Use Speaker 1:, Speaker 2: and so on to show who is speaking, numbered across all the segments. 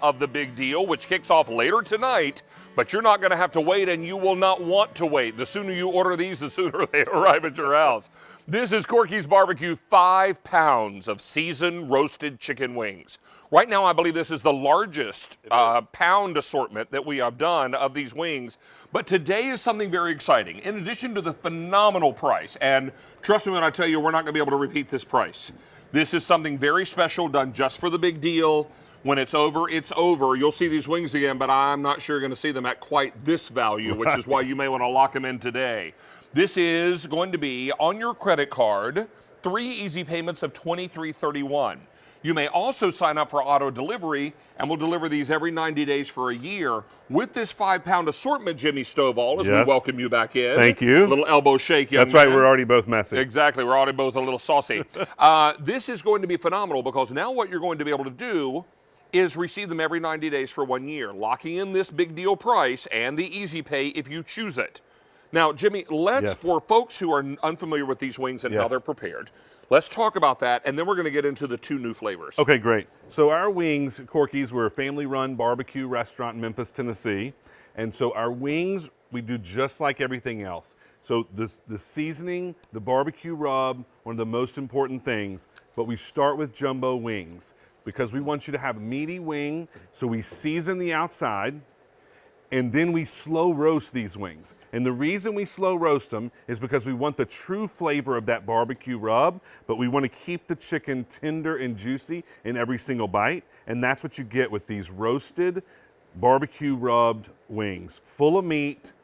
Speaker 1: of the big deal, which kicks off later tonight, but you're not going to have to wait, and you will not want to wait. The sooner you order these, the sooner they arrive at your house. This is Corky's Barbecue, 5 pounds of seasoned roasted chicken wings. Right now, I believe this is the largest pound assortment that we have done of these wings, but today is something very exciting. In addition to the phenomenal price, and trust me when I tell you, we're not going to be able to repeat this price. This is something very special done just for the big deal. When it's over, it's over. You'll see these wings again, but I'm not sure you're going to see them at quite this value, which is why you may want to lock them in today. This is going to be on your credit card, 3 easy payments of $23.31. You may also sign up for auto delivery, and we'll deliver these every 90 days for a year. With this 5-pound assortment, Jimmy Stovall, as we welcome you back in.
Speaker 2: Thank you.
Speaker 1: A little elbow shake, young
Speaker 2: That's right,
Speaker 1: man.
Speaker 2: we're already both messy.
Speaker 1: Exactly, we're already both a little saucy. This is going to be phenomenal because now what you're going to be able to do is receive them every 90 days for 1 year, locking in this big deal price and the easy pay if you choose it. Now, Jimmy, for folks who are unfamiliar with these wings and how they're prepared, let's talk about that, and then we're going to get into the 2 new flavors.
Speaker 2: Okay, great. So our wings, Corky's, we're a family-run barbecue restaurant in Memphis, Tennessee, and so our wings, we do just like everything else. So the seasoning, the barbecue rub, one of the most important things, but we start with jumbo wings because we want you to have a meaty wing, so we season the outside, and then we slow roast these wings. And the reason we slow roast them is because we want the true flavor of that barbecue rub, but we want to keep the chicken tender and juicy in every single bite, and that's what you get with these roasted barbecue rubbed wings. Full of meat,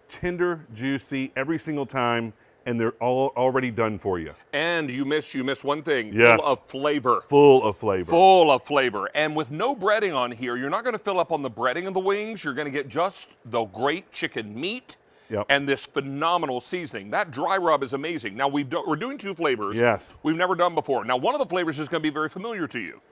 Speaker 2: tender, juicy every single time, and they're all already done for you.
Speaker 1: And you miss one thing,
Speaker 2: yes.
Speaker 1: Full of flavor.
Speaker 2: Full of flavor.
Speaker 1: Full of flavor. And with no breading on here, you're not going to fill up on the breading of the wings. You're going to get just the great chicken meat and this phenomenal seasoning. That dry rub is amazing. Now, we're doing 2 flavors we've never done before. Now, one of the flavors is going to be very familiar to you.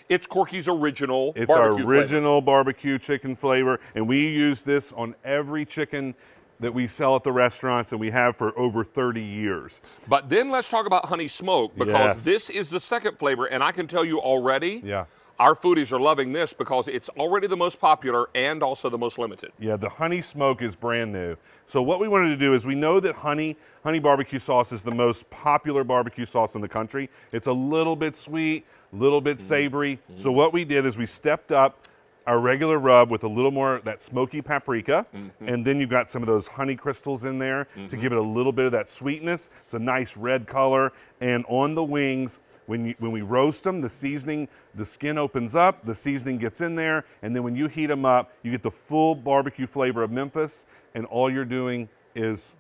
Speaker 1: It's Corky's original barbecue flavor.
Speaker 2: It's our original barbecue chicken flavor, and we use this on every chicken that we sell at the restaurants, and we have for over 30 years.
Speaker 1: But then let's talk about honey smoke, because this is the second flavor, and I can tell you already, our foodies are loving this because it's already the most popular and also the most limited.
Speaker 2: Yeah, the honey smoke is brand new. So what we wanted to do is, we know that honey barbecue sauce is the most popular barbecue sauce in the country. It's a little bit sweet, a little bit savory. So what we did is we stepped up our regular rub with a little more of that smoky paprika, and then you've got some of those honey crystals in there to give it a little bit of that sweetness. It's a nice red color, and on the wings, when we roast them, the seasoning, the skin opens up, the seasoning gets in there, and then when you heat them up, you get the full barbecue flavor of Memphis, and all you're doing is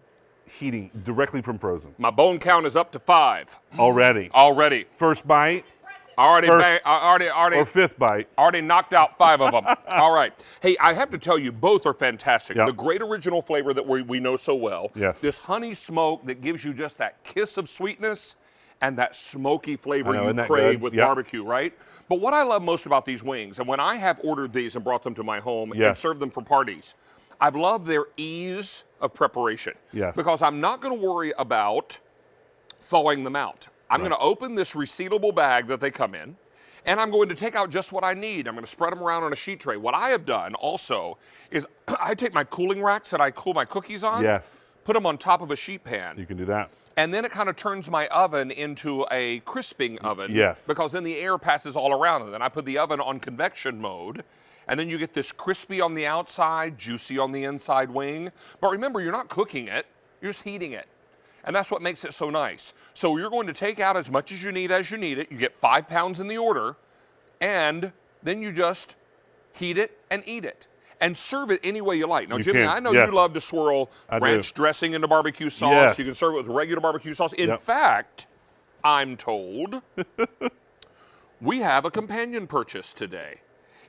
Speaker 2: heating directly from frozen.
Speaker 1: My bone count is up to 5.
Speaker 2: Already. First bite.
Speaker 1: Or
Speaker 2: 5th bite.
Speaker 1: Already knocked out 5 of them. All right. Hey, I have to tell you, both are fantastic. The great original flavor that we know so well. This honey smoke that gives you just that kiss of sweetness and that smoky flavor you crave with barbecue, right? But what I love most about these wings, and when I have ordered these and brought them to my home and served them for parties, I've loved their ease of preparation. Because I'm not going to worry about thawing them out. I'm going to open this resealable bag that they come in, and I'm going to take out just what I need. I'm going to spread them around on a sheet tray. What I have done also is I take my cooling racks that I cool my cookies on, put them on top of a sheet pan.
Speaker 2: You can do that.
Speaker 1: And then it kind of turns my oven into a crisping oven. Because then the air passes all around, and then I put the oven on convection mode, and then you get this crispy on the outside, juicy on the inside wing. But remember, you're not cooking it, you're just heating it. And that's what makes it so nice. So you're going to take out as much as you need it. You get 5 pounds in the order, and then you just heat it and eat it. And serve it any way you like. Now, Jimmy, I know you love to swirl ranch dressing into barbecue sauce. You can serve it with regular barbecue sauce. In fact, I'm told we have a companion purchase today.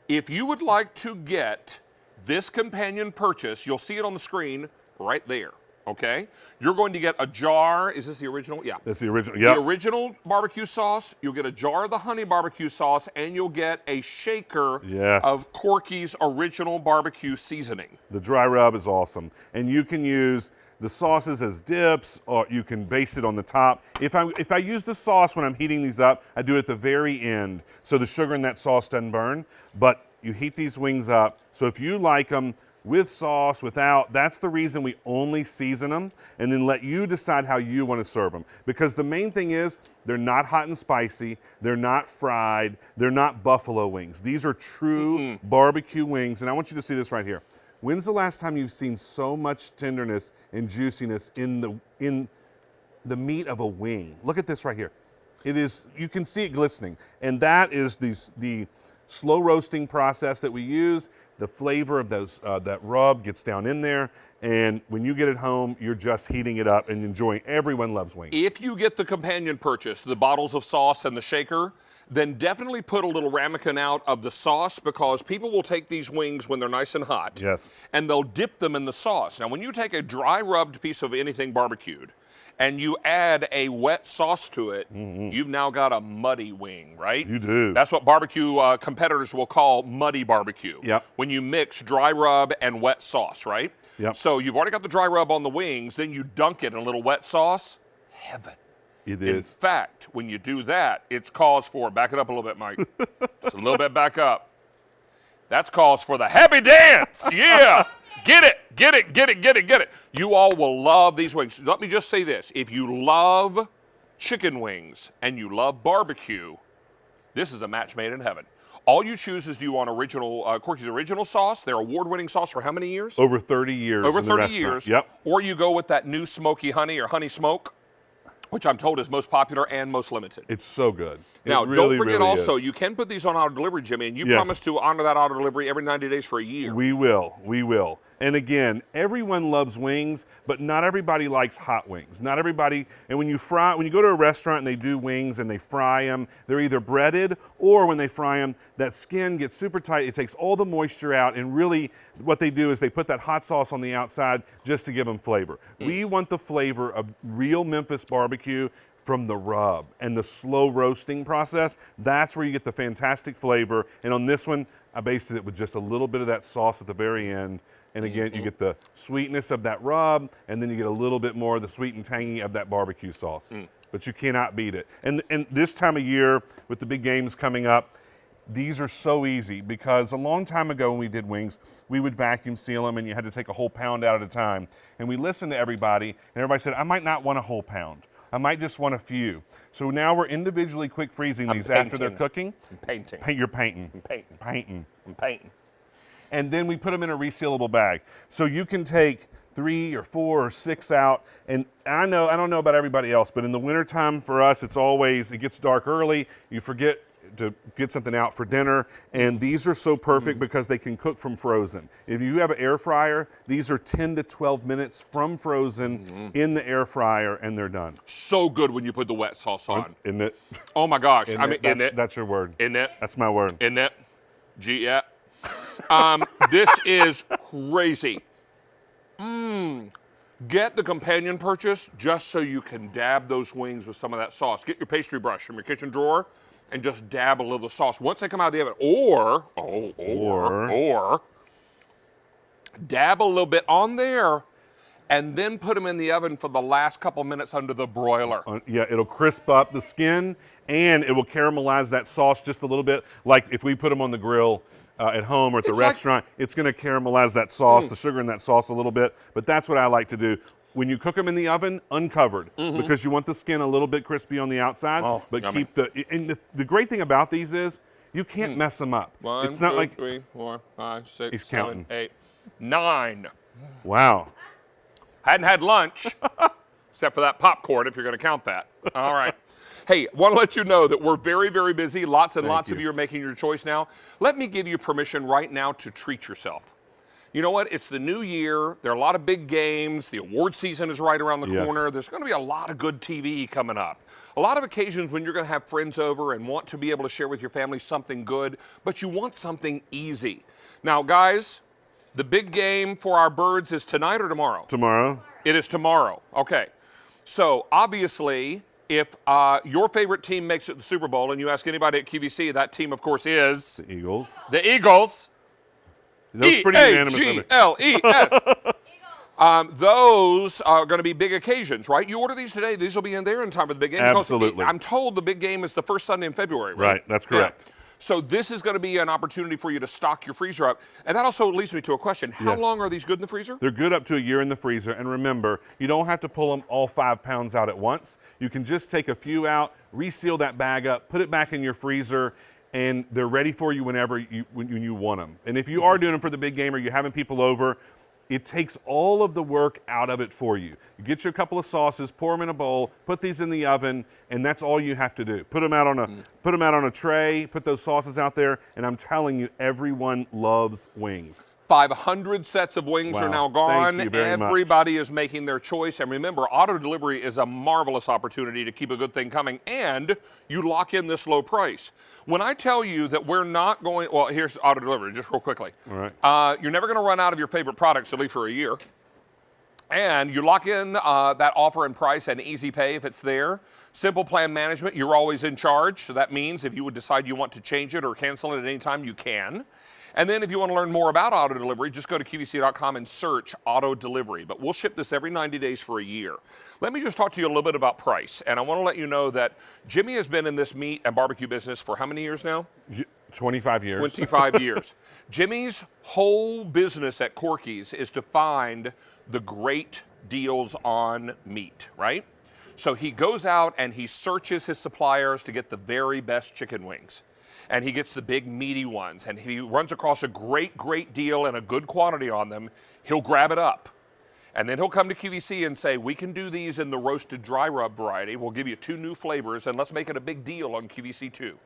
Speaker 1: If you would like to get this companion purchase, you'll see it on the screen right there. Okay, you're going to get a jar. Is this the original? Yeah.
Speaker 2: That's the original,
Speaker 1: The original barbecue sauce. You'll get a jar of the honey barbecue sauce, and you'll get a shaker of Corky's original barbecue seasoning.
Speaker 2: The dry rub is awesome. And you can use the sauces as dips, or you can base it on the top. If I use the sauce when I'm heating these up, I do it at the very end, so the sugar in that sauce doesn't burn. But you heat these wings up. So if you like them with sauce, without, that's the reason we only season them and then let you decide how you want to serve them. Because the main thing is they're not hot and spicy, they're not fried, they're not buffalo wings. These are true barbecue wings, and I want you to see this right here. When's the last time you've seen so much tenderness and juiciness in the meat of a wing? Look at this right here. It is, you can see it glistening, and that is the slow roasting process that we use. The flavor of those that rub gets down in there, and when you get it home, you're just heating it up and enjoying. Everyone loves wings.
Speaker 1: If you get the companion purchase, the bottles of sauce and the shaker, then definitely put a little ramekin out of the sauce, because people will take these wings when they're nice and hot,
Speaker 2: Yes.
Speaker 1: and they'll dip them in the sauce. Now, when you take a dry rubbed piece of anything barbecued and you add a wet sauce to it, you've now got a muddy wing, right?
Speaker 2: You do.
Speaker 1: That's what barbecue competitors will call muddy barbecue.
Speaker 2: Yep.
Speaker 1: When you mix dry rub and wet sauce, right?
Speaker 2: Yep.
Speaker 1: So you've already got the dry rub on the wings, then you dunk it in a little wet sauce. Heaven.
Speaker 2: It
Speaker 1: In
Speaker 2: is.
Speaker 1: fact, when you do that, it's cause for, back it up a little bit, Mike. Just a little bit back up. That's cause for the happy dance. Yeah. Get it, get it, get it, get it, get it. You all will love these wings. Let me just say this. If you love chicken wings and you love barbecue, this is a match made in heaven. All you choose is, do you want original, Corky's original sauce, their award-winning sauce for how many years?
Speaker 2: Over 30 years.
Speaker 1: Over
Speaker 2: in the
Speaker 1: 30
Speaker 2: restaurant.
Speaker 1: years.
Speaker 2: Yep.
Speaker 1: Or you go with that new smoky honey or honey smoke, which I'm told is most popular and most limited.
Speaker 2: It's so good.
Speaker 1: Now,
Speaker 2: It really,
Speaker 1: don't forget
Speaker 2: really
Speaker 1: also,
Speaker 2: is.
Speaker 1: you can put these on auto delivery, Jimmy, and you
Speaker 2: Yes.
Speaker 1: promise to honor that auto delivery every 90 days for a year.
Speaker 2: We will. We will. And again, everyone loves wings, but not everybody likes hot wings. Not everybody. And when you go to a restaurant and they do wings and they fry them, they're either breaded, or when they fry them, that skin gets super tight. It takes all the moisture out, and really what they do is they put that hot sauce on the outside just to give them flavor. We want the flavor of real Memphis barbecue from the rub and the slow roasting process. That's where you get the fantastic flavor. And on this one, I basted it with just a little bit of that sauce at the very end. And again, you get the sweetness of that rub, and then you get a little bit more of the sweet and tangy of that barbecue sauce. But you cannot beat it. And this time of year, with the big games coming up, these are so easy, because a long time ago when we did wings, we would vacuum seal them and you had to take a whole pound out at a time. And we listened to everybody, and everybody said, I might not want a whole pound. I might just want a few. So now we're individually quick freezing these after they're cooking.
Speaker 1: I'm painting.
Speaker 2: You're painting.
Speaker 1: I'm painting.
Speaker 2: Painting.
Speaker 1: I'm painting.
Speaker 2: And then we put them in a resealable bag. So you can take 3 or 4 or 6 out. And I don't know about everybody else, but in the wintertime for us, it gets dark early. You forget to get something out for dinner. And these are so perfect because they can cook from frozen. If you have an air fryer, these are 10 to 12 minutes from frozen in the air fryer, and they're done.
Speaker 1: So good when you put the wet sauce on.
Speaker 2: Isn't it?
Speaker 1: Oh my gosh.
Speaker 2: That's your word.
Speaker 1: Isn't it?
Speaker 2: That's my word.
Speaker 1: Isn't it? Yeah. This is crazy. Get the companion purchase just so you can dab those wings with some of that sauce. Get your pastry brush from your kitchen drawer and just dab a little sauce once they come out of the oven. Or dab a little bit on there and then put them in the oven for the last couple minutes under the broiler.
Speaker 2: Yeah, it'll crisp up the skin, and it will caramelize that sauce just a little bit. Like if we put them on the grill at home or at the restaurant, it's going to caramelize that sauce, the sugar in that sauce a little bit. But that's what I like to do. When you cook them in the oven, uncovered, because you want the skin a little bit crispy on the outside, but
Speaker 1: yummy.
Speaker 2: keep the great thing about these is you can't mess them up.
Speaker 1: 1,
Speaker 2: it's not
Speaker 1: 2,
Speaker 2: like
Speaker 1: 3, 4, 5, 6,
Speaker 2: He's
Speaker 1: 7,
Speaker 2: counting.
Speaker 1: 8, 9.
Speaker 2: Wow.
Speaker 1: Hadn't had lunch, except for that popcorn, if you're going to count that. All right. Hey, want to let you know that we're very, very busy. Lots and lots of you are making your choice now. Let me give you permission right now to treat yourself. You know what? It's the new year. There are a lot of big games. The award season is right around the corner. There's going to be a lot of good TV coming up. A lot of occasions when you're going to have friends over and want to be able to share with your family something good, but you want something easy. Now, guys, the big game for our birds is tonight or tomorrow?
Speaker 2: Tomorrow.
Speaker 1: It is tomorrow. Okay. So, obviously, if your favorite team makes it to the Super Bowl, and you ask anybody at QVC, that team, of course, is
Speaker 2: The Eagles.
Speaker 1: the Eagles.
Speaker 2: Those pretty unanimous.
Speaker 1: E-A-G-L-E-S. Those are going to be big occasions, right? You order these today, these will be in there in time for the big game.
Speaker 2: Absolutely.
Speaker 1: I'm told the big game is the first Sunday in February, right?
Speaker 2: Right, that's correct.
Speaker 1: Yeah. So this is going to be an opportunity for you to stock your freezer up. And that also leads me to a question. How
Speaker 2: Yes.
Speaker 1: long are these good in the freezer?
Speaker 2: They're good up to a year in the freezer. And remember, you don't have to pull them all 5 pounds out at once. You can just take a few out, reseal that bag up, put it back in your freezer, and they're ready for you whenever when you want them. And if you are doing them for the big game or you're having people over, it takes all of the work out of it for you. You get you a couple of sauces, pour them in a bowl, put these in the oven, and that's all you have to do. Put them out on a tray, put those sauces out there, and I'm telling you, everyone loves wings.
Speaker 1: 500 sets of wings
Speaker 2: Wow.
Speaker 1: are now gone.
Speaker 2: Thank you very much.
Speaker 1: Everybody is making their choice. And remember, auto delivery is a marvelous opportunity to keep a good thing coming, and you lock in this low price. When I tell you that we're not going, well, here's auto delivery, just real quickly.
Speaker 2: All right.
Speaker 1: You're never going to run out of your favorite products, at least for a year. And you lock in that offer and price and easy pay if it's there. Simple plan management, you're always in charge. So that means if you would decide you want to change it or cancel it at any time, you can. And then if you want to learn more about auto delivery, just go to QVC.com and search auto delivery. But we'll ship this every 90 days for a year. Let me just talk to you a little bit about price. And I want to let you know that Jimmy has been in this meat and barbecue business for how many years now?
Speaker 2: 25 years.
Speaker 1: 25 years. Jimmy's whole business at Corky's is to find the great deals on meat, right? So he goes out and he searches his suppliers to get the very best chicken wings. And he gets the big meaty ones, and he runs across a great, great deal and a good quantity on them. He'll grab it up. And then he'll come to QVC and say, we can do these in the roasted dry rub variety. We'll give you 2 new flavors, and let's make it a big deal on QVC too.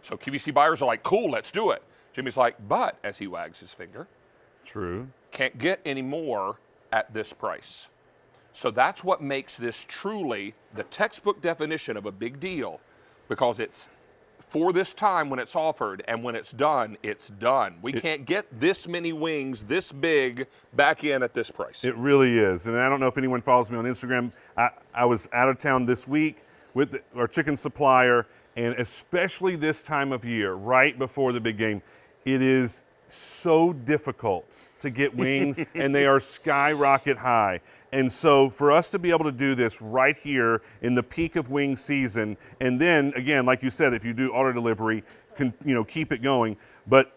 Speaker 1: So QVC buyers are like, cool, let's do it. Jimmy's like, but, as he wags his finger,
Speaker 2: True.
Speaker 1: can't get any more at this price. So that's what makes this truly the textbook definition of a big deal, because it's for this time when it's offered, and when it's done, it's done. We can't get this many wings this big back in at this price.
Speaker 2: It really is. And I don't know if anyone follows me on Instagram. I was out of town this week with our chicken supplier, and especially this time of year, right before the big game, it is so difficult to get wings, and they are skyrocket high. And so for us to be able to do this right here in the peak of wing season, and then again, like you said, if you do auto delivery, keep it going. But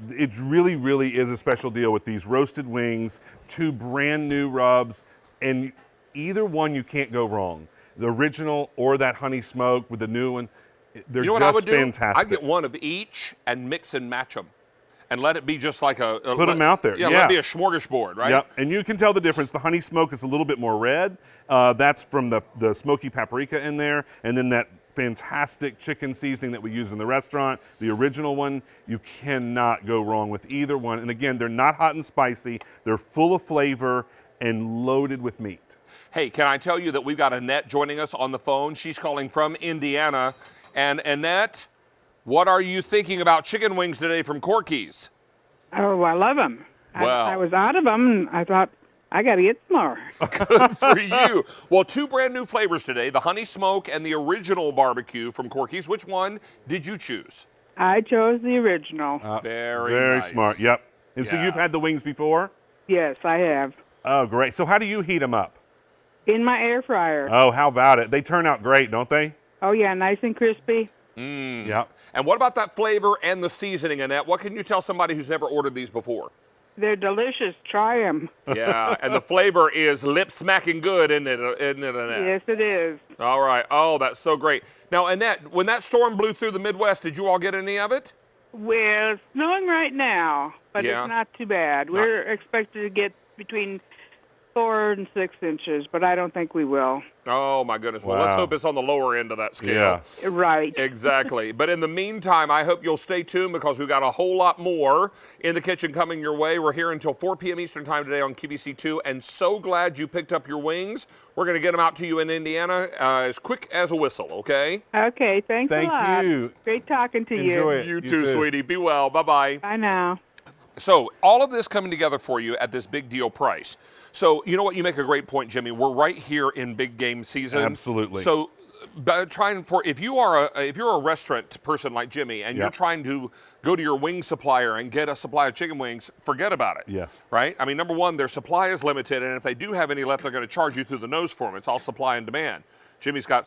Speaker 2: it really, really is a special deal with these roasted wings, 2 brand new rubs, and either one you can't go wrong. The original or that honey smoke with the new one, they're
Speaker 1: You know what I would
Speaker 2: just fantastic.
Speaker 1: do? I'd get one of each and mix and match them. And let it be just like
Speaker 2: Put them out there.
Speaker 1: Yeah, let it be a smorgasbord, right?
Speaker 2: Yep, and you can tell the difference. The honey smoke is a little bit more red. That's from the smoky paprika in there. And then that fantastic chicken seasoning that we use in the restaurant, the original one, you cannot go wrong with either one. And again, they're not hot and spicy. They're full of flavor and loaded with meat.
Speaker 1: Hey, can I tell you that we've got Annette joining us on the phone? She's calling from Indiana. And Annette, what are you thinking about chicken wings today from Corky's?
Speaker 3: Oh, I love them.
Speaker 1: Well.
Speaker 3: I was out of them, and I thought, I got to get some more.
Speaker 1: Good for you. Well, 2 brand new flavors today, the honey smoke and the original barbecue from Corky's. Which one did you choose?
Speaker 3: I chose the original.
Speaker 1: Very nice.
Speaker 2: Smart, yep. And so
Speaker 1: Yeah.
Speaker 2: you've had the wings before?
Speaker 3: Yes, I have.
Speaker 2: Oh, great. So how do you heat them up?
Speaker 3: In my air fryer.
Speaker 2: Oh, how about it? They turn out great, don't they?
Speaker 3: Oh, yeah, nice and crispy.
Speaker 2: Yep.
Speaker 1: And what about that flavor and the seasoning, Annette? What can you tell somebody who's never ordered these before?
Speaker 3: They're delicious. Try them.
Speaker 1: Yeah, and the flavor is lip-smacking good, isn't it, Annette?
Speaker 3: Yes, it is.
Speaker 1: All right. Oh, that's so great. Now, Annette, when that storm blew through the Midwest, did you all get any of it?
Speaker 3: Well, it's snowing right now, but
Speaker 1: Yeah.
Speaker 3: it's not too bad. We're expected to get between 4 and 6 inches, but I don't think we will.
Speaker 1: Oh, my goodness. Well, let's
Speaker 2: Wow.
Speaker 1: hope it's on the lower end of that scale.
Speaker 2: Yeah.
Speaker 3: Right.
Speaker 1: Exactly. But in the meantime, I hope you'll stay tuned, because we've got a whole lot more in the kitchen coming your way. We're here until 4 p.m. Eastern time today on QVC2, and so glad you picked up your wings. We're going to get them out to you in Indiana as quick as a whistle, okay?
Speaker 3: Okay, thanks
Speaker 2: Thank
Speaker 3: a lot.
Speaker 2: you.
Speaker 3: Great talking to
Speaker 2: Enjoy
Speaker 3: you.
Speaker 2: it.
Speaker 1: You
Speaker 2: You
Speaker 1: too,
Speaker 2: too.
Speaker 1: sweetie. Be well. Bye-bye.
Speaker 3: Bye now.
Speaker 1: So all of this coming together for you at this big deal price. So you know what? You make a great point, Jimmy. We're right here in big game season.
Speaker 2: Absolutely.
Speaker 1: So if you're a restaurant person like Jimmy and you're
Speaker 2: Yep.
Speaker 1: trying to go to your wing supplier and get a supply of chicken wings, forget about it.
Speaker 2: Yes.
Speaker 1: Right? I mean, number one, their supply is limited, and if they do have any left, they're going to charge you through the nose for them. It's all supply and demand. Jimmy's got